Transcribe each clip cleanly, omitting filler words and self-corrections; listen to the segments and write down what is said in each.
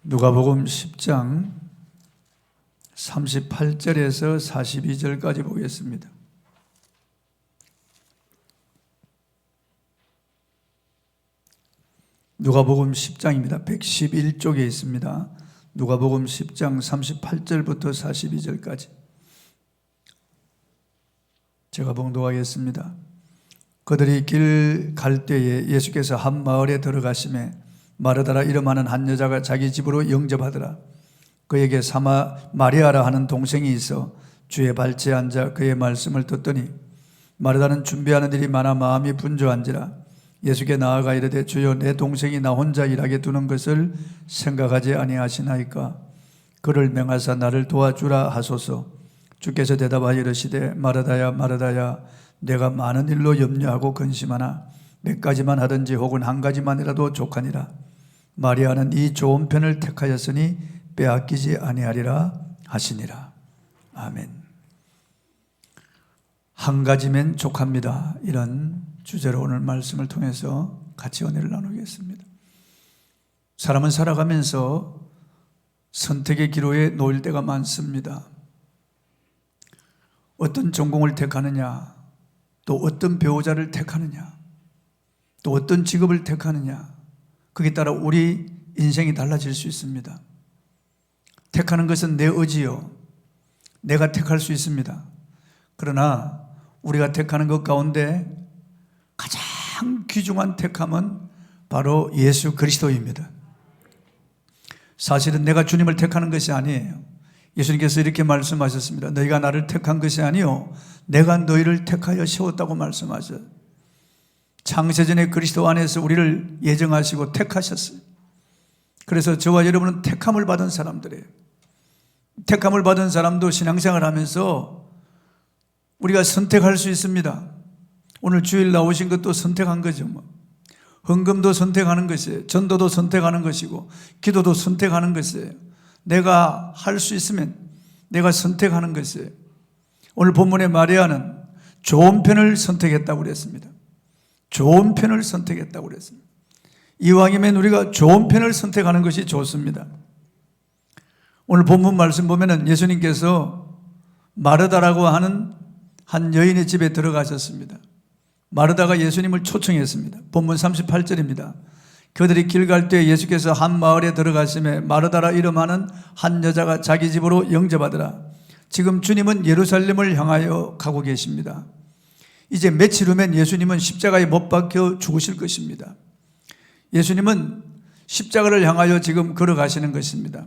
누가복음 10장 38절에서 42절까지 보겠습니다. 누가복음 10장입니다. 111쪽에 있습니다. 누가복음 10장 38절부터 42절까지 제가 봉독하겠습니다. 그들이 길 갈 때에 예수께서 한 마을에 들어가시매 마르다라 이름하는 한 여자가 자기 집으로 영접하더라. 그에게 마리아라 하는 동생이 있어 주의 발치에 앉아 그의 말씀을 듣더니 마르다는 준비하는 일이 많아 마음이 분주한지라 예수께 나아가 이르되 주여 내 동생이 나 혼자 일하게 두는 것을 생각하지 아니하시나이까. 그를 명하사 나를 도와주라 하소서. 주께서 대답하여 이르시되 마르다야 마르다야 내가 많은 일로 염려하고 근심하나 몇 가지만 하든지 혹은 한 가지만이라도 족하니라. 마리아는 이 좋은 편을 택하였으니 빼앗기지 아니하리라 하시니라. 아멘. 한 가지면 족합니다. 이런 주제로 오늘 말씀을 통해서 같이 은혜를 나누겠습니다. 사람은 살아가면서 선택의 기로에 놓일 때가 많습니다. 어떤 전공을 택하느냐, 또 어떤 배우자를 택하느냐, 또 어떤 직업을 택하느냐, 거기에 따라 우리 인생이 달라질 수 있습니다. 택하는 것은 내 의지요, 내가 택할 수 있습니다. 그러나 우리가 택하는 것 가운데 가장 귀중한 택함은 바로 예수 그리스도입니다. 사실은 내가 주님을 택하는 것이 아니에요. 예수님께서 이렇게 말씀하셨습니다. 너희가 나를 택한 것이 아니요 내가 너희를 택하여 세웠다고 말씀하셨어요. 창세전에 그리스도 안에서 우리를 예정하시고 택하셨어요. 그래서 저와 여러분은 택함을 받은 사람들이에요. 택함을 받은 사람도 신앙생활 하면서 우리가 선택할 수 있습니다. 오늘 주일 나오신 것도 선택한 거죠. 헌금도 선택하는 것이에요. 전도도 선택하는 것이고 기도도 선택하는 것이에요. 내가 할 수 있으면 내가 선택하는 것이에요. 오늘 본문의 마리아는 좋은 편을 선택했다고 그랬습니다. 좋은 편을 선택했다고 그랬습니다. 이왕이면 우리가 좋은 편을 선택하는 것이 좋습니다. 오늘 본문 말씀 보면은 예수님께서 마르다라고 하는 한 여인의 집에 들어가셨습니다. 마르다가 예수님을 초청했습니다. 본문 38절입니다. 그들이 길 갈 때 예수께서 한 마을에 들어가시매 마르다라 이름하는 한 여자가 자기 집으로 영접하더라. 지금 주님은 예루살렘을 향하여 가고 계십니다. 이제 며칠 후면 예수님은 십자가에 못 박혀 죽으실 것입니다. 예수님은 십자가를 향하여 지금 걸어가시는 것입니다.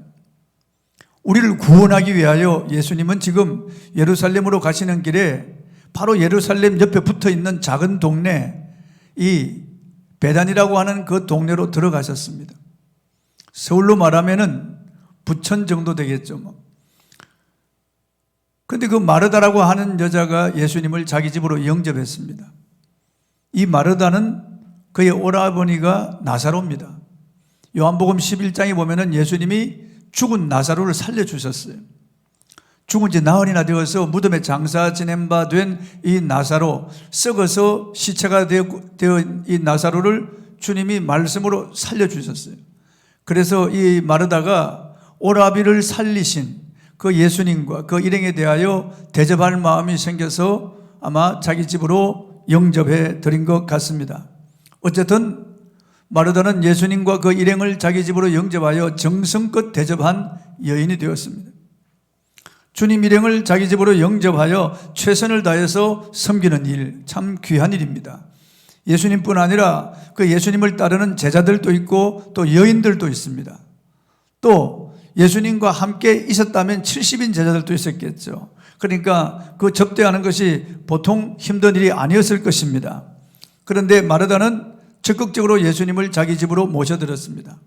우리를 구원하기 위하여 예수님은 지금 예루살렘으로 가시는 길에 바로 예루살렘 옆에 붙어 있는 작은 동네, 이 베단이라고 하는 그 동네로 들어가셨습니다. 서울로 말하면은 부천 정도 되겠죠. 그런데 그 마르다라고 하는 여자가 예수님을 자기 집으로 영접했습니다. 이 마르다는 그의 오라버니가 나사로입니다. 요한복음 11장에 보면은 예수님이 죽은 나사로를 살려주셨어요. 죽은 지 나흘이나 되어서 무덤에 장사 지낸 바 된 이 나사로, 썩어서 시체가 되어 이 나사로를 주님이 말씀으로 살려주셨어요. 그래서 이 마르다가 오라비를 살리신 그 예수님과 그 일행에 대하여 대접할 마음이 생겨서 아마 자기 집으로 영접해 드린 것 같습니다. 어쨌든 마르다는 예수님과 그 일행을 자기 집으로 영접하여 정성껏 대접한 여인이 되었습니다. 주님 일행을 자기 집으로 영접하여 최선을 다해서 섬기는 일, 참 귀한 일입니다. 예수님뿐 아니라 그 예수님을 따르는 제자들도 있고 또 여인들도 있습니다. 또 예수님과 함께 있었다면 70인 제자들도 있었겠죠. 그러니까 그 접대하는 것이 보통 힘든 일이 아니었을 것입니다. 그런데 마르다는 적극적으로 예수님을 자기 집으로 모셔들었습니다.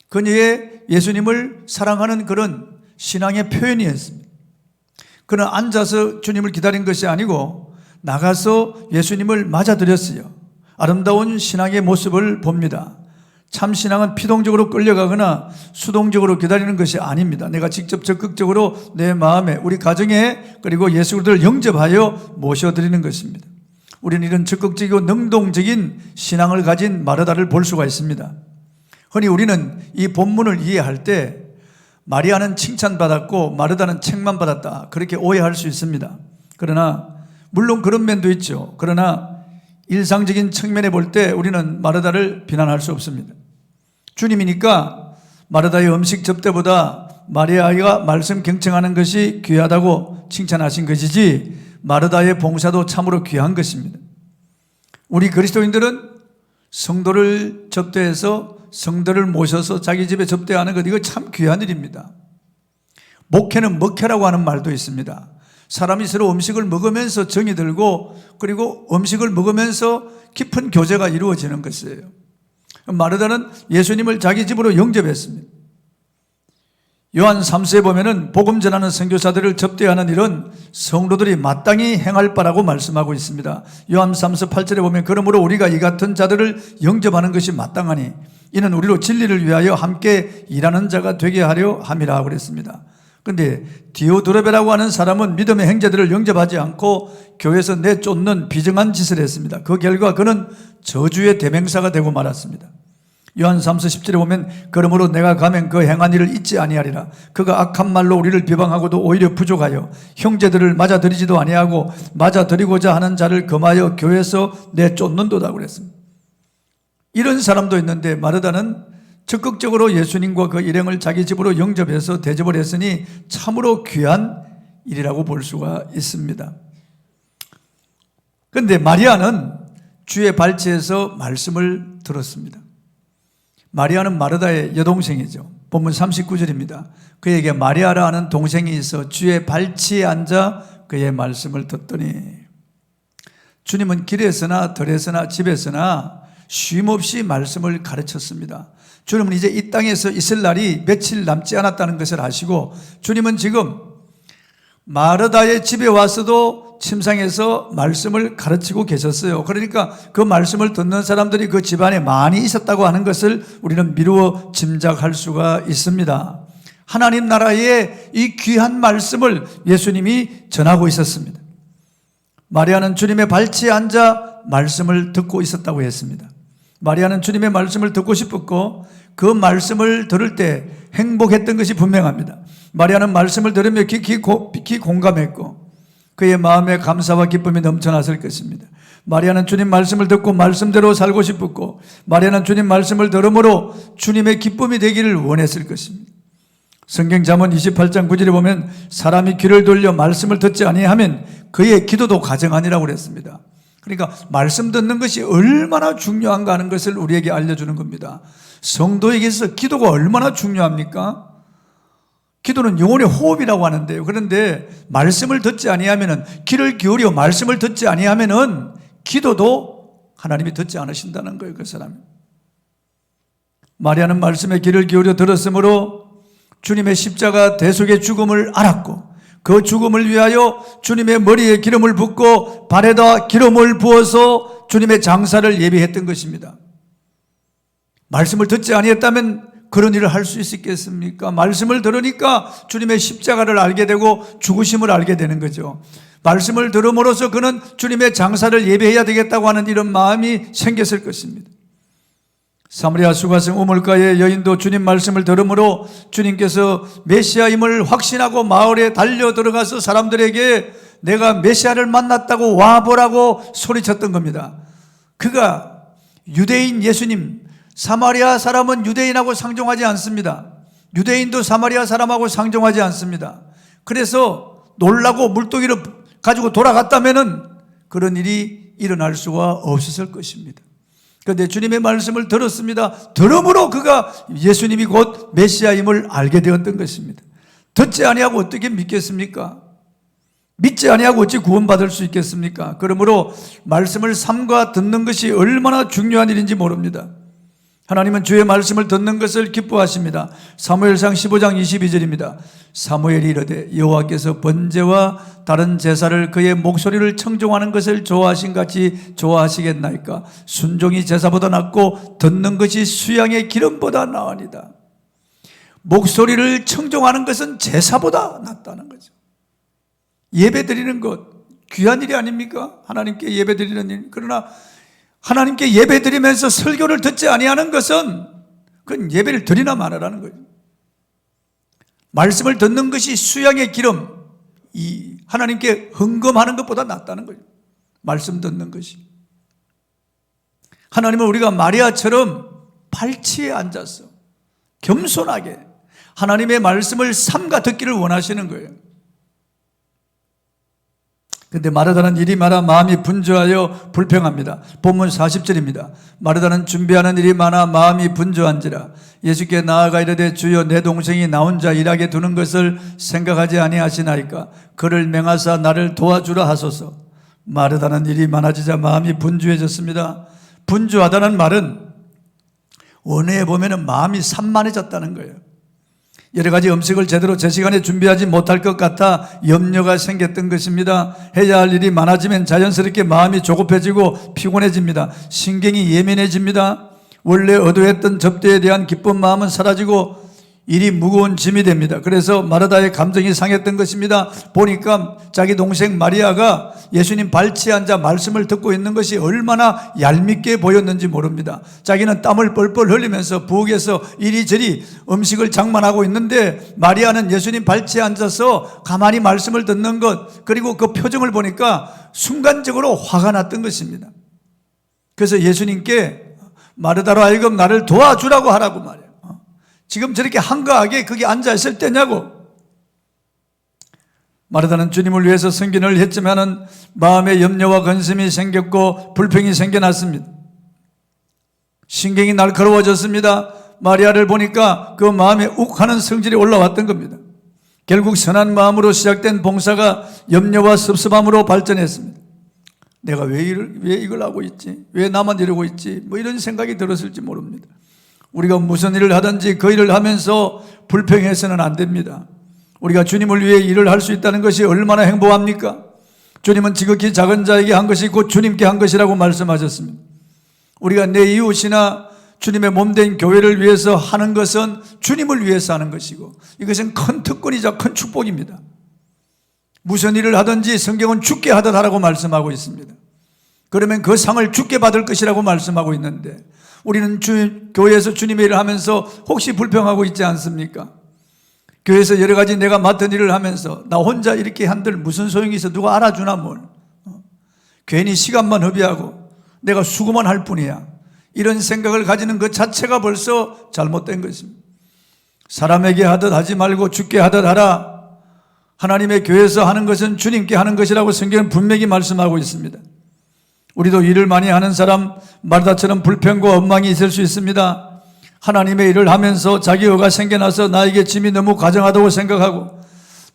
그녀의 예수님을 사랑하는 그런 신앙의 표현이었습니다. 그는 앉아서 주님을 기다린 것이 아니고 나가서 예수님을 맞아들였어요. 아름다운 신앙의 모습을 봅니다. 참 신앙은 피동적으로 끌려가거나 수동적으로 기다리는 것이 아닙니다. 내가 직접 적극적으로 내 마음에, 우리 가정에, 그리고 예수 그리스도를 영접하여 모셔드리는 것입니다. 우리는 이런 적극적이고 능동적인 신앙을 가진 마르다를 볼 수가 있습니다. 흔히 우리는 이 본문을 이해할 때 마리아는 칭찬받았고 마르다는 책만 받았다, 그렇게 오해할 수 있습니다. 그러나 물론 그런 면도 있죠. 그러나 일상적인 측면에 볼 때 우리는 마르다를 비난할 수 없습니다. 주님이니까 마르다의 음식 접대보다 마리아가 말씀 경청하는 것이 귀하다고 칭찬하신 것이지, 마르다의 봉사도 참으로 귀한 것입니다. 우리 그리스도인들은 성도를 접대해서 성도를 모셔서 자기 집에 접대하는 것, 이거 참 귀한 일입니다. 목회는 먹회라고 하는 말도 있습니다. 사람이 서로 음식을 먹으면서 정이 들고, 그리고 음식을 먹으면서 깊은 교제가 이루어지는 것이에요. 마르다는 예수님을 자기 집으로 영접했습니다. 요한 3서에 보면은 복음 전하는 선교사들을 접대하는 일은 성도들이 마땅히 행할 바라고 말씀하고 있습니다. 요한 3서 8절에 보면 그러므로 우리가 이 같은 자들을 영접하는 것이 마땅하니 이는 우리로 진리를 위하여 함께 일하는 자가 되게 하려 함이라 그랬습니다. 그런데 디오드레베라고 하는 사람은 믿음의 형제들을 영접하지 않고 교회에서 내쫓는 비정한 짓을 했습니다. 그 결과 그는 저주의 대명사가 되고 말았습니다. 요한 3서 10절에 보면 그러므로 내가 가면 그 행한 일을 잊지 아니하리라. 그가 악한 말로 우리를 비방하고도 오히려 부족하여 형제들을 맞아들이지도 아니하고 맞아들이고자 하는 자를 금하여 교회에서 내쫓는도다 그랬습니다. 이런 사람도 있는데 마르다는 적극적으로 예수님과 그 일행을 자기 집으로 영접해서 대접을 했으니 참으로 귀한 일이라고 볼 수가 있습니다. 그런데 마리아는 주의 발치에서 말씀을 들었습니다. 마리아는 마르다의 여동생이죠. 본문 39절입니다. 그에게 마리아라 하는 동생이 있어 주의 발치에 앉아 그의 말씀을 듣더니, 주님은 길에서나 들에서나 집에서나 쉼없이 말씀을 가르쳤습니다. 주님은 이제 이 땅에서 있을 날이 며칠 남지 않았다는 것을 아시고, 주님은 지금 마르다의 집에 와서도 침상에서 말씀을 가르치고 계셨어요. 그러니까 그 말씀을 듣는 사람들이 그 집안에 많이 있었다고 하는 것을 우리는 미루어 짐작할 수가 있습니다. 하나님 나라의 이 귀한 말씀을 예수님이 전하고 있었습니다. 마리아는 주님의 발치에 앉아 말씀을 듣고 있었다고 했습니다. 마리아는 주님의 말씀을 듣고 싶었고 그 말씀을 들을 때 행복했던 것이 분명합니다. 마리아는 말씀을 들으며 깊이 공감했고 그의 마음에 감사와 기쁨이 넘쳐났을 것입니다. 마리아는 주님 말씀을 듣고 말씀대로 살고 싶었고 마리아는 주님 말씀을 들음으로 주님의 기쁨이 되기를 원했을 것입니다. 성경 잠언 28장 9절에 보면 사람이 귀를 돌려 말씀을 듣지 아니하면 그의 기도도 가증하니라고 그랬습니다. 그러니까 말씀 듣는 것이 얼마나 중요한가 하는 것을 우리에게 알려주는 겁니다. 성도에게서 기도가 얼마나 중요합니까? 기도는 영혼의 호흡이라고 하는데요. 그런데 말씀을 듣지 아니하면은, 귀를 기울여 말씀을 듣지 아니하면은 기도도 하나님이 듣지 않으신다는 거예요. 그 사람이. 마리아는 말씀에 귀를 기울여 들었으므로 주님의 십자가 대속의 죽음을 알았고 그 죽음을 위하여 주님의 머리에 기름을 붓고 발에다 기름을 부어서 주님의 장사를 예비했던 것입니다. 말씀을 듣지 아니했다면 그런 일을 할 수 있었겠습니까? 말씀을 들으니까 주님의 십자가를 알게 되고 죽으심을 알게 되는 거죠. 말씀을 들음으로써 그는 주님의 장사를 예배해야 되겠다고 하는 이런 마음이 생겼을 것입니다. 사마리아 수가성 우물가의 여인도 주님 말씀을 들음으로 주님께서 메시아임을 확신하고 마을에 달려 들어가서 사람들에게 내가 메시아를 만났다고 와보라고 소리쳤던 겁니다. 그가 유대인 예수님, 사마리아 사람은 유대인하고 상종하지 않습니다. 유대인도 사마리아 사람하고 상종하지 않습니다. 그래서 놀라고 물동이를 가지고 돌아갔다면은 그런 일이 일어날 수가 없었을 것입니다. 그런데 주님의 말씀을 들었습니다. 들음으로 그가 예수님이 곧 메시아임을 알게 되었던 것입니다. 듣지 아니하고 어떻게 믿겠습니까? 믿지 아니하고 어찌 구원받을 수 있겠습니까? 그러므로 말씀을 삼가 듣는 것이 얼마나 중요한 일인지 모릅니다. 하나님은 주의 말씀을 듣는 것을 기뻐하십니다. 사무엘상 15장 22절입니다. 사무엘이 이르되 여호와께서 번제와 다른 제사를 그의 목소리를 청종하는 것을 좋아하신 같이 좋아하시겠나이까? 순종이 제사보다 낫고 듣는 것이 수양의 기름보다 나으니다. 목소리를 청종하는 것은 제사보다 낫다는 거죠. 예배드리는 것 귀한 일이 아닙니까? 하나님께 예배드리는 일. 그러나 하나님께 예배드리면서 설교를 듣지 아니하는 것은 그건 예배를 드리나 말아라는 거예요. 말씀을 듣는 것이 수양의 기름, 이 하나님께 헌금하는 것보다 낫다는 거예요. 말씀 듣는 것이. 하나님은 우리가 마리아처럼 발치에 앉아서 겸손하게 하나님의 말씀을 삼가 듣기를 원하시는 거예요. 그런데 마르다는 일이 많아 마음이 분주하여 불평합니다. 본문 40절입니다. 마르다는 준비하는 일이 많아 마음이 분주한지라 예수께 나아가 이르되 주여 내 동생이 나 혼자 일하게 두는 것을 생각하지 아니하시나이까 그를 명하사 나를 도와주라 하소서. 마르다는 일이 많아지자 마음이 분주해졌습니다. 분주하다는 말은 원어에 보면 마음이 산만해졌다는 거예요. 여러 가지 음식을 제대로 제 시간에 준비하지 못할 것 같아 염려가 생겼던 것입니다. 해야 할 일이 많아지면 자연스럽게 마음이 조급해지고 피곤해집니다. 신경이 예민해집니다. 원래 어두웠던 접대에 대한 기쁜 마음은 사라지고 일이 무거운 짐이 됩니다. 그래서 마르다의 감정이 상했던 것입니다. 보니까 자기 동생 마리아가 예수님 발치에 앉아 말씀을 듣고 있는 것이 얼마나 얄밉게 보였는지 모릅니다. 자기는 땀을 뻘뻘 흘리면서 부엌에서 이리저리 음식을 장만하고 있는데 마리아는 예수님 발치에 앉아서 가만히 말씀을 듣는 것, 그리고 그 표정을 보니까 순간적으로 화가 났던 것입니다. 그래서 예수님께 마르다로 하여금 나를 도와주라고 하라고 말해요. 지금 저렇게 한가하게 거기 앉아 있을 때냐고. 마르다는 주님을 위해서 승진을 했지만은 마음에 염려와 근심이 생겼고 불평이 생겨났습니다. 신경이 날카로워졌습니다. 마리아를 보니까 그 마음에 욱하는 성질이 올라왔던 겁니다. 결국 선한 마음으로 시작된 봉사가 염려와 섭섭함으로 발전했습니다. 내가 왜 이걸 하고 있지? 왜 나만 이러고 있지? 뭐 이런 생각이 들었을지 모릅니다. 우리가 무슨 일을 하든지 그 일을 하면서 불평해서는 안 됩니다. 우리가 주님을 위해 일을 할 수 있다는 것이 얼마나 행복합니까? 주님은 지극히 작은 자에게 한 것이 곧 주님께 한 것이라고 말씀하셨습니다. 우리가 내 이웃이나 주님의 몸된 교회를 위해서 하는 것은 주님을 위해서 하는 것이고 이것은 큰 특권이자 큰 축복입니다. 무슨 일을 하든지 성경은 주께 하듯 하라고 말씀하고 있습니다. 그러면 그 상을 주께 받을 것이라고 말씀하고 있는데 우리는 교회에서 주님의 일을 하면서 혹시 불평하고 있지 않습니까? 교회에서 여러 가지 내가 맡은 일을 하면서 나 혼자 이렇게 한들 무슨 소용이 있어? 누가 알아주나 뭘? 괜히 시간만 허비하고 내가 수고만 할 뿐이야. 이런 생각을 가지는 것 자체가 벌써 잘못된 것입니다. 사람에게 하듯 하지 말고 주께 하듯 하라. 하나님의 교회에서 하는 것은 주님께 하는 것이라고 성경은 분명히 말씀하고 있습니다. 우리도 일을 많이 하는 사람 마르다처럼 불평과 원망이 있을 수 있습니다. 하나님의 일을 하면서 자기 의가 생겨나서 나에게 짐이 너무 가정하다고 생각하고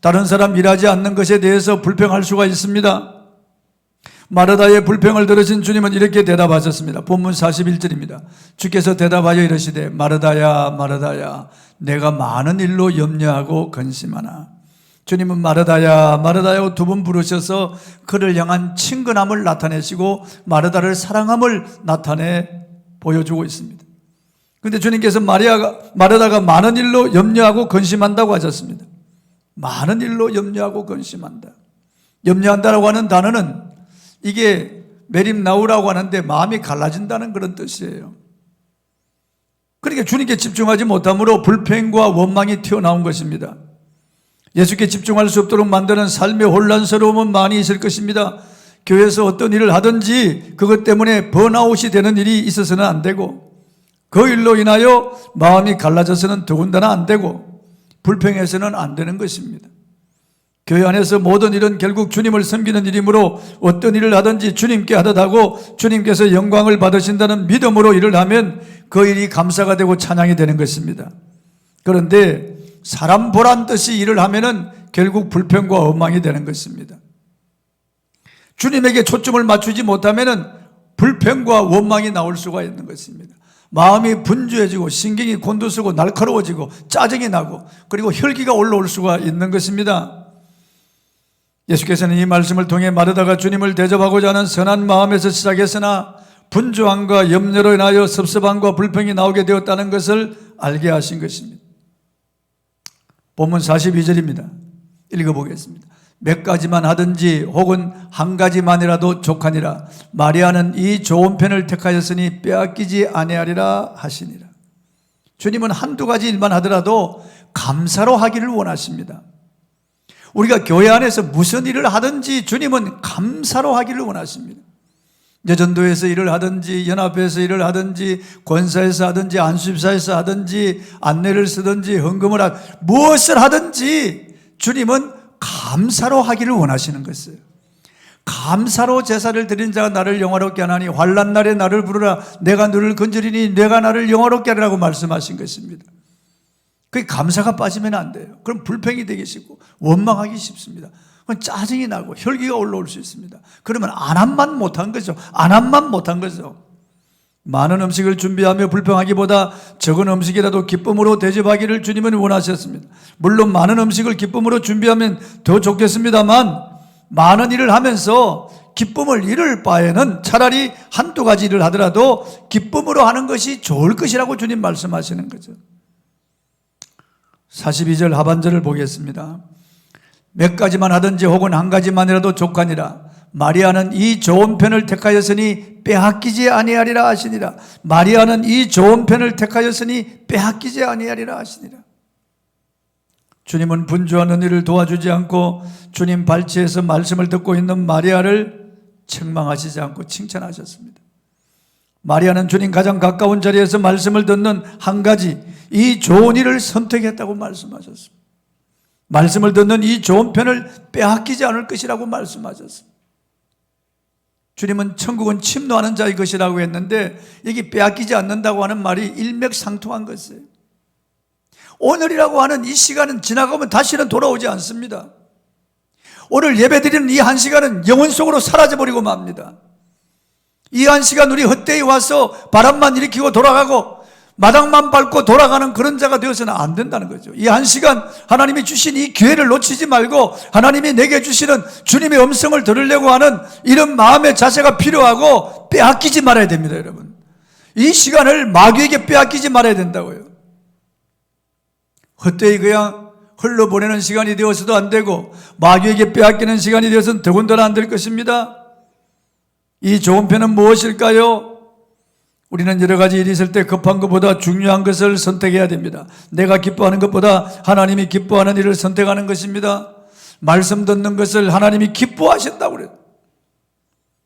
다른 사람 일하지 않는 것에 대해서 불평할 수가 있습니다. 마르다의 불평을 들으신 주님은 이렇게 대답하셨습니다. 본문 41절입니다. 주께서 대답하여 이르시되 마르다야 마르다야 내가 많은 일로 염려하고 근심하나. 주님은 마르다야 마르다야 두 번 부르셔서 그를 향한 친근함을 나타내시고 마르다를 사랑함을 나타내 보여주고 있습니다. 그런데 주님께서 마르다가 많은 일로 염려하고 근심한다고 하셨습니다. 많은 일로 염려하고 근심한다. 염려한다라고 하는 단어는 이게 메림나우라고 하는데 마음이 갈라진다는 그런 뜻이에요. 그러니까 주님께 집중하지 못함으로 불평과 원망이 튀어나온 것입니다. 예수께 집중할 수 없도록 만드는 삶의 혼란스러움은 많이 있을 것입니다. 교회에서 어떤 일을 하든지 그것 때문에 번아웃이 되는 일이 있어서는 안 되고 그 일로 인하여 마음이 갈라져서는 더군다나 안 되고 불평해서는 안 되는 것입니다. 교회 안에서 모든 일은 결국 주님을 섬기는 일이므로 어떤 일을 하든지 주님께 하듯 하고 주님께서 영광을 받으신다는 믿음으로 일을 하면 그 일이 감사가 되고 찬양이 되는 것입니다. 그런데 사람 보란 듯이 일을 하면은 결국 불평과 원망이 되는 것입니다. 주님에게 초점을 맞추지 못하면은 불평과 원망이 나올 수가 있는 것입니다. 마음이 분주해지고 신경이 곤두서고 날카로워지고 짜증이 나고 그리고 혈기가 올라올 수가 있는 것입니다. 예수께서는 이 말씀을 통해 마르다가 주님을 대접하고자 하는 선한 마음에서 시작했으나 분주함과 염려로 인하여 섭섭함과 불평이 나오게 되었다는 것을 알게 하신 것입니다. 본문 42절입니다. 읽어보겠습니다. 몇 가지만 하든지 혹은 한 가지만이라도 족하니라. 마리아는 이 좋은 편을 택하였으니 빼앗기지 아니하리라 하시니라. 주님은 한두 가지 일만 하더라도 감사로 하기를 원하십니다. 우리가 교회 안에서 무슨 일을 하든지 주님은 감사로 하기를 원하십니다. 여전도에서 일을 하든지 연합회에서 일을 하든지 권사에서 하든지 안수집사에서 하든지 안내를 쓰든지 헌금을 무엇을 하든지 주님은 감사로 하기를 원하시는 것이에요. 감사로 제사를 드린 자가 나를 영화롭게 하나니 환난 날에 나를 부르라 내가 너를 건지리니 내가 나를 영화롭게 하리라고 말씀하신 것입니다. 그게 감사가 빠지면 안 돼요. 그럼 불평이 되기 쉽고 원망하기 쉽습니다. 그럼 짜증이 나고 혈기가 올라올 수 있습니다. 그러면 안 한만 못한 거죠. 안 한만 못한 거죠. 많은 음식을 준비하며 불평하기보다 적은 음식이라도 기쁨으로 대접하기를 주님은 원하셨습니다. 물론 많은 음식을 기쁨으로 준비하면 더 좋겠습니다만 많은 일을 하면서 기쁨을 잃을 바에는 차라리 한두 가지 일을 하더라도 기쁨으로 하는 것이 좋을 것이라고 주님 말씀하시는 거죠. 42절 하반절을 보겠습니다. 몇 가지만 하든지 혹은 한 가지만이라도 족하니라. 마리아는 이 좋은 편을 택하였으니 빼앗기지 아니하리라 하시니라. 마리아는 이 좋은 편을 택하였으니 빼앗기지 아니하리라 하시니라. 주님은 분주한 일을 도와주지 않고 주님 발치에서 말씀을 듣고 있는 마리아를 책망하시지 않고 칭찬하셨습니다. 마리아는 주님 가장 가까운 자리에서 말씀을 듣는 한 가지 이 좋은 일을 선택했다고 말씀하셨습니다. 말씀을 듣는 이 좋은 편을 빼앗기지 않을 것이라고 말씀하셨습니다. 주님은 천국은 침노하는 자의 것이라고 했는데 여기 빼앗기지 않는다고 하는 말이 일맥상통한 것이에요. 오늘이라고 하는 이 시간은 지나가면 다시는 돌아오지 않습니다. 오늘 예배드리는 이 한 시간은 영혼 속으로 사라져버리고 맙니다. 이 한 시간 우리 헛되이 와서 바람만 일으키고 돌아가고 마당만 밟고 돌아가는 그런 자가 되어서는 안 된다는 거죠. 이 한 시간 하나님이 주신 이 기회를 놓치지 말고 하나님이 내게 주시는 주님의 음성을 들으려고 하는 이런 마음의 자세가 필요하고 빼앗기지 말아야 됩니다, 여러분. 이 시간을 마귀에게 빼앗기지 말아야 된다고요. 헛되이 그냥 흘러보내는 시간이 되어서도 안 되고 마귀에게 빼앗기는 시간이 되어서는 더군다나 안 될 것입니다. 이 좋은 편은 무엇일까요? 우리는 여러 가지 일이 있을 때 급한 것보다 중요한 것을 선택해야 됩니다. 내가 기뻐하는 것보다 하나님이 기뻐하는 일을 선택하는 것입니다. 말씀 듣는 것을 하나님이 기뻐하신다고 그래요.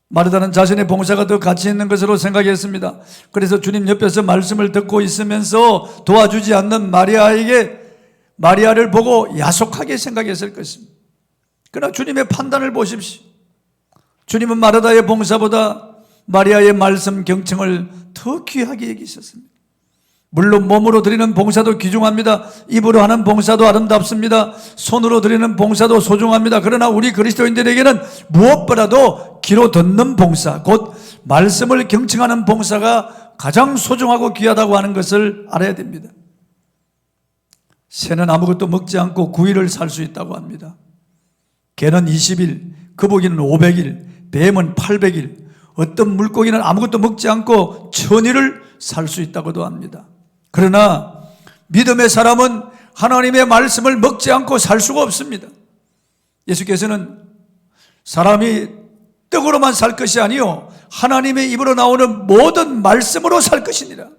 마르다는 자신의 봉사가 더 가치 있는 것으로 생각했습니다. 그래서 주님 옆에서 말씀을 듣고 있으면서 도와주지 않는 마리아를 보고 야속하게 생각했을 것입니다. 그러나 주님의 판단을 보십시오. 주님은 마르다의 봉사보다 마리아의 말씀 경청을 더 귀하게 여기셨습니다. 물론 몸으로 드리는 봉사도 귀중합니다. 입으로 하는 봉사도 아름답습니다. 손으로 드리는 봉사도 소중합니다. 그러나 우리 그리스도인들에게는 무엇보다도 귀로 듣는 봉사, 곧 말씀을 경청하는 봉사가 가장 소중하고 귀하다고 하는 것을 알아야 됩니다. 새는 아무것도 먹지 않고 9일을 살 수 있다고 합니다. 개는 20일, 거북이는 500일, 뱀은 800일, 어떤 물고기는 아무것도 먹지 않고 1000일을 살 수 있다고도 합니다. 그러나 믿음의 사람은 하나님의 말씀을 먹지 않고 살 수가 없습니다. 예수께서는 사람이 떡으로만 살 것이 아니요 하나님의 입으로 나오는 모든 말씀으로 살 것이니라.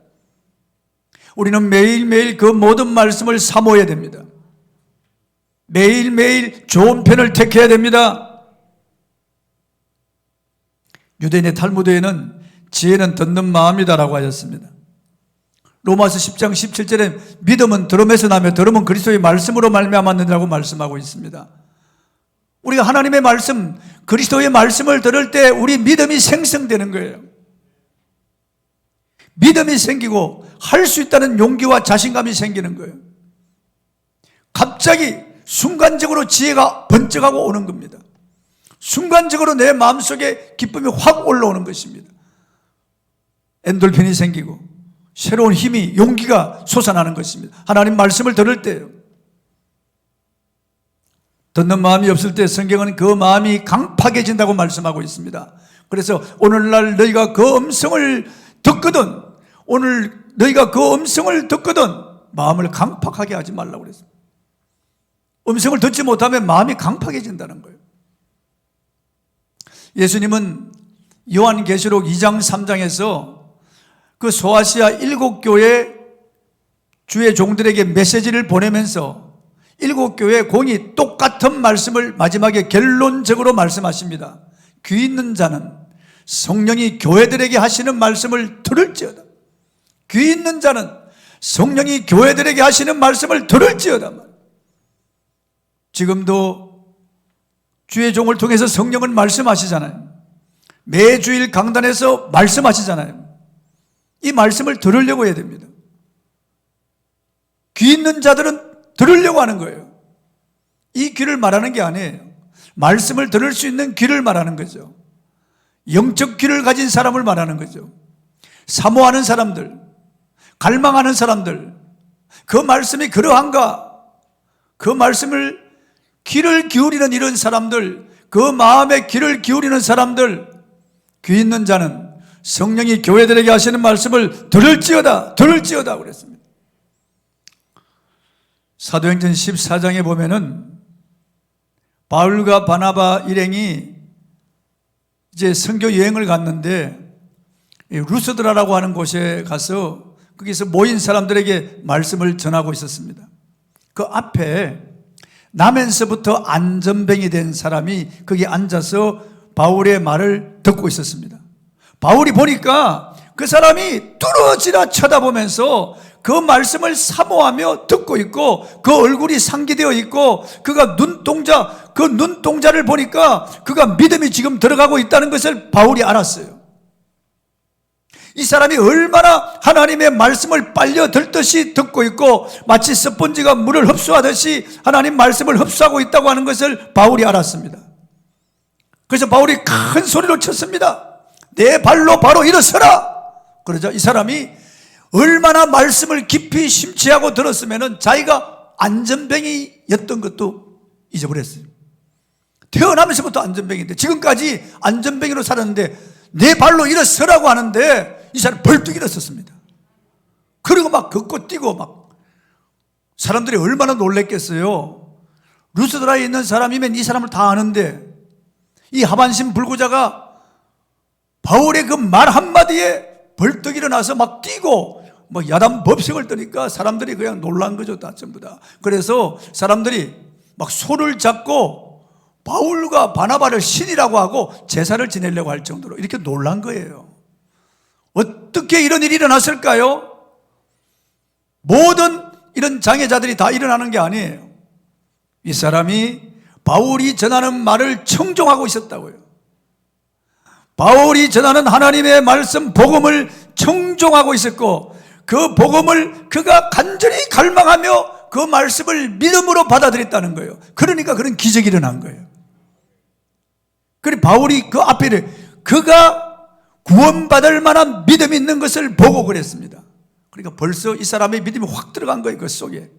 우리는 매일매일 그 모든 말씀을 사모해야 됩니다. 매일매일 좋은 편을 택해야 됩니다. 유대인의 탈무드에는 지혜는 듣는 마음이다라고 하였습니다. 로마서 10장 17절에 믿음은 들음에서 나며 들음은 그리스도의 말씀으로 말미암았느니라고 말씀하고 있습니다. 우리가 하나님의 말씀, 그리스도의 말씀을 들을 때 우리 믿음이 생성되는 거예요. 믿음이 생기고 할 수 있다는 용기와 자신감이 생기는 거예요. 갑자기 순간적으로 지혜가 번쩍하고 오는 겁니다. 순간적으로 내 마음속에 기쁨이 확 올라오는 것입니다. 엔돌핀이 생기고 새로운 힘이, 용기가 솟아나는 것입니다. 하나님 말씀을 들을 때요. 듣는 마음이 없을 때 성경은 그 마음이 강팍해진다고 말씀하고 있습니다. 그래서 오늘날 너희가 그 음성을 듣거든, 오늘 너희가 그 음성을 듣거든 마음을 강팍하게 하지 말라고 그랬습니다. 음성을 듣지 못하면 마음이 강팍해진다는 거예요. 예수님은 요한계시록 2장 3장에서 그 소아시아 7교회 주의 종들에게 메시지를 보내면서 7교회 공이 똑같은 말씀을 마지막에 결론적으로 말씀하십니다. 귀 있는 자는 성령이 교회들에게 하시는 말씀을 들을지어다. 귀 있는 자는 성령이 교회들에게 하시는 말씀을 들을지어다. 지금도 주의 종을 통해서 성령은 말씀하시잖아요. 매주일 강단에서 말씀하시잖아요. 이 말씀을 들으려고 해야 됩니다. 귀 있는 자들은 들으려고 하는 거예요. 이 귀를 말하는 게 아니에요. 말씀을 들을 수 있는 귀를 말하는 거죠. 영적 귀를 가진 사람을 말하는 거죠. 사모하는 사람들, 갈망하는 사람들, 그 말씀이 그러한가, 그 말씀을 귀를 기울이는 이런 사람들, 그 마음에 귀를 기울이는 사람들, 귀 있는 자는 성령이 교회들에게 하시는 말씀을 들을지어다 그랬습니다. 사도행전 14장에 보면은 바울과 바나바 일행이 이제 선교 여행을 갔는데 루스드라라고 하는 곳에 가서 거기서 모인 사람들에게 말씀을 전하고 있었습니다. 그 앞에 나면서부터 안전뱅이 된 사람이 거기 앉아서 바울의 말을 듣고 있었습니다. 바울이 보니까 그 사람이 뚫어지라 쳐다보면서 그 말씀을 사모하며 듣고 있고 그 얼굴이 상기되어 있고 그가 그 눈동자를 보니까 그가 믿음이 지금 들어가고 있다는 것을 바울이 알았어요. 이 사람이 얼마나 하나님의 말씀을 빨려 들듯이 듣고 있고 마치 스펀지가 물을 흡수하듯이 하나님 말씀을 흡수하고 있다고 하는 것을 바울이 알았습니다. 그래서 바울이 큰 소리로 쳤습니다. 내 발로 바로 일어서라. 그러자 이 사람이 얼마나 말씀을 깊이 심취하고 들었으면 자기가 안전뱅이였던 것도 잊어버렸어요. 태어나면서부터 안전뱅이인데 지금까지 안전뱅이로 살았는데 내 발로 일어서라고 하는데 이 사람이 벌떡 일어섰습니다. 그리고 막 걷고 뛰고 막 사람들이 얼마나 놀랬겠어요. 루스드라에 있는 사람이면 이 사람을 다 아는데 이 하반신 불구자가 바울의 그 말 한마디에 벌떡 일어나서 막 뛰고 뭐 야단 법석을 뜨니까 사람들이 그냥 놀란 거죠. 다 전부 다. 그래서 사람들이 막 손을 잡고 바울과 바나바를 신이라고 하고 제사를 지내려고 할 정도로 이렇게 놀란 거예요. 어떻게 이런 일이 일어났을까요? 모든 이런 장애자들이 다 일어나는 게 아니에요. 이 사람이 바울이 전하는 말을 청종하고 있었다고요. 바울이 전하는 하나님의 말씀 복음을 청종하고 있었고 그 복음을 그가 간절히 갈망하며 그 말씀을 믿음으로 받아들였다는 거예요. 그러니까 그런 기적이 일어난 거예요. 그리고 바울이 그 앞에 그가 구원받을 만한 믿음이 있는 것을 보고 그랬습니다. 그러니까 벌써 이 사람의 믿음이 확 들어간 거예요. 그 속에.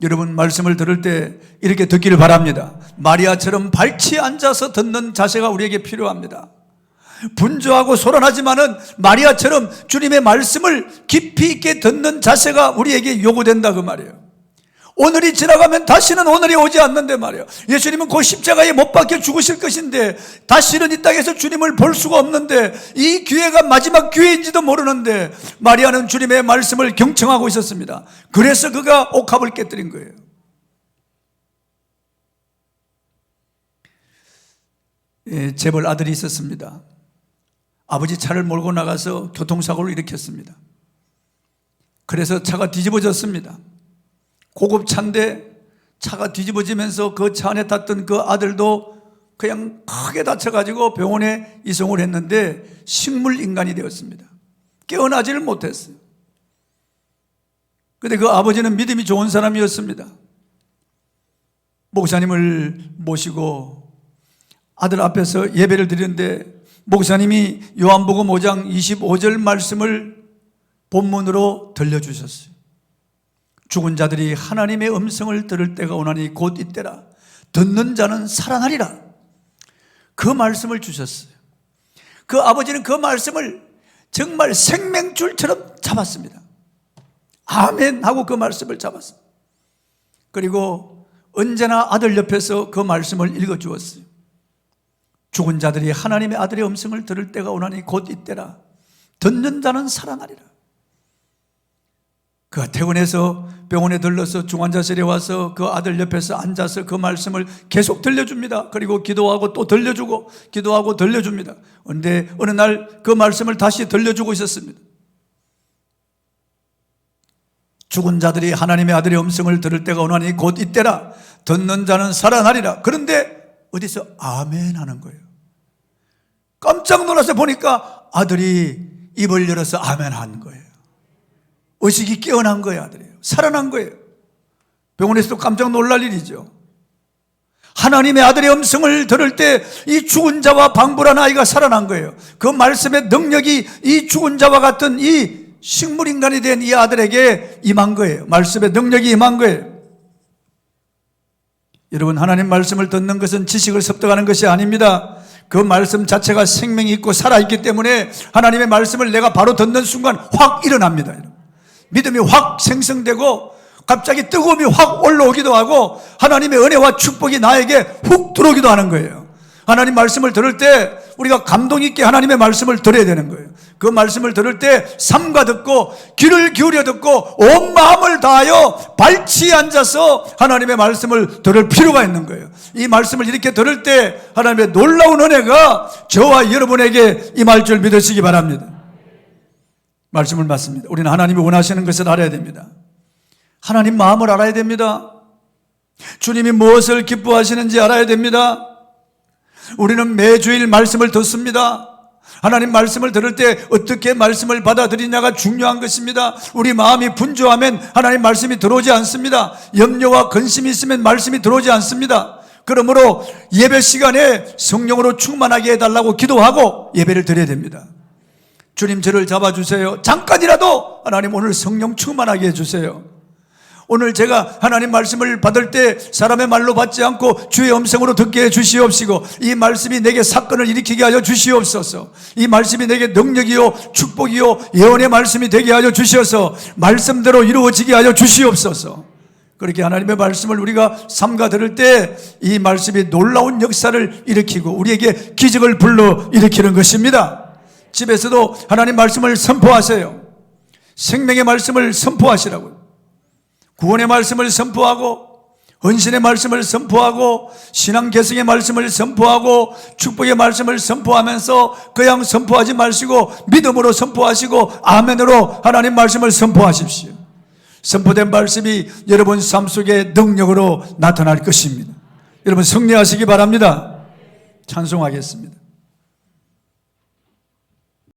여러분 말씀을 들을 때 이렇게 듣기를 바랍니다. 마리아처럼 발치에 앉아서 듣는 자세가 우리에게 필요합니다. 분주하고 소란하지만은 마리아처럼 주님의 말씀을 깊이 있게 듣는 자세가 우리에게 요구된다 그 말이에요. 오늘이 지나가면 다시는 오늘이 오지 않는데 말이에요. 예수님은 그 십자가에 못 박혀 죽으실 것인데 다시는 이 땅에서 주님을 볼 수가 없는데 이 기회가 마지막 기회인지도 모르는데 마리아는 주님의 말씀을 경청하고 있었습니다. 그래서 그가 옥합을 깨뜨린 거예요. 재벌 아들이 있었습니다. 아버지 차를 몰고 나가서 교통사고를 일으켰습니다. 그래서 차가 뒤집어졌습니다. 고급차인데 차가 뒤집어지면서 그 차 안에 탔던 그 아들도 그냥 크게 다쳐가지고 병원에 이송을 했는데 식물인간이 되었습니다. 깨어나지를 못했어요. 그런데 그 아버지는 믿음이 좋은 사람이었습니다. 목사님을 모시고 아들 앞에서 예배를 드리는데 목사님이 요한복음 5장 25절 말씀을 본문으로 들려주셨어요. 죽은 자들이 하나님의 음성을 들을 때가 오나니 곧 이때라. 듣는 자는 살아나리라. 그 말씀을 주셨어요. 그 아버지는 그 말씀을 정말 생명줄처럼 잡았습니다. 아멘 하고 그 말씀을 잡았어요. 그리고 언제나 아들 옆에서 그 말씀을 읽어주었어요. 죽은 자들이 하나님의 아들의 음성을 들을 때가 오나니 곧 이때라. 듣는 자는 살아나리라. 그가 퇴근해서 병원에 들러서 중환자실에 와서 그 아들 옆에서 앉아서 그 말씀을 계속 들려줍니다. 그리고 기도하고 또 들려주고 기도하고 들려줍니다. 그런데 어느 날 그 말씀을 다시 들려주고 있었습니다. 죽은 자들이 하나님의 아들의 음성을 들을 때가 오나니 곧 이때라. 듣는 자는 살아나리라. 그런데 어디서 아멘 하는 거예요. 깜짝 놀라서 보니까 아들이 입을 열어서 아멘 한 거예요. 의식이 깨어난 거예요. 아들이 살아난 거예요. 병원에서도 깜짝 놀랄 일이죠. 하나님의 아들의 음성을 들을 때 이 죽은 자와 방불한 아이가 살아난 거예요. 그 말씀의 능력이 이 죽은 자와 같은 이 식물인간이 된 이 아들에게 임한 거예요. 말씀의 능력이 임한 거예요. 여러분, 하나님 말씀을 듣는 것은 지식을 습득하는 것이 아닙니다. 그 말씀 자체가 생명이 있고 살아있기 때문에 하나님의 말씀을 내가 바로 듣는 순간 확 일어납니다. 믿음이 확 생성되고 갑자기 뜨거움이 확 올라오기도 하고 하나님의 은혜와 축복이 나에게 훅 들어오기도 하는 거예요. 하나님 말씀을 들을 때 우리가 감동 있게 하나님의 말씀을 들어야 되는 거예요. 그 말씀을 들을 때 삼가 듣고 귀를 기울여 듣고 온 마음을 다하여 발치에 앉아서 하나님의 말씀을 들을 필요가 있는 거예요. 이 말씀을 이렇게 들을 때 하나님의 놀라운 은혜가 저와 여러분에게 임할 줄 믿으시기 바랍니다. 말씀을 맞습니다. 우리는 하나님이 원하시는 것을 알아야 됩니다. 하나님 마음을 알아야 됩니다. 주님이 무엇을 기뻐하시는지 알아야 됩니다. 우리는 매주일 말씀을 듣습니다. 하나님 말씀을 들을 때 어떻게 말씀을 받아들이냐가 중요한 것입니다. 우리 마음이 분주하면 하나님 말씀이 들어오지 않습니다. 염려와 근심이 있으면 말씀이 들어오지 않습니다. 그러므로 예배 시간에 성령으로 충만하게 해달라고 기도하고 예배를 드려야 됩니다. 주님, 저를 잡아주세요. 잠깐이라도 하나님 오늘 성령 충만하게 해주세요. 오늘 제가 하나님 말씀을 받을 때 사람의 말로 받지 않고 주의 음성으로 듣게 해 주시옵시고 이 말씀이 내게 사건을 일으키게 하여 주시옵소서. 이 말씀이 내게 능력이요 축복이요 예언의 말씀이 되게 하여 주시어서 말씀대로 이루어지게 하여 주시옵소서. 그렇게 하나님의 말씀을 우리가 삼가 들을 때 이 말씀이 놀라운 역사를 일으키고 우리에게 기적을 불러 일으키는 것입니다. 집에서도 하나님 말씀을 선포하세요. 생명의 말씀을 선포하시라고요. 구원의 말씀을 선포하고 헌신의 말씀을 선포하고 신앙 계승의 말씀을 선포하고 축복의 말씀을 선포하면서 그냥 선포하지 마시고 믿음으로 선포하시고 아멘으로 하나님 말씀을 선포하십시오. 선포된 말씀이 여러분 삶 속에 능력으로 나타날 것입니다. 여러분 승리하시기 바랍니다. 찬송하겠습니다.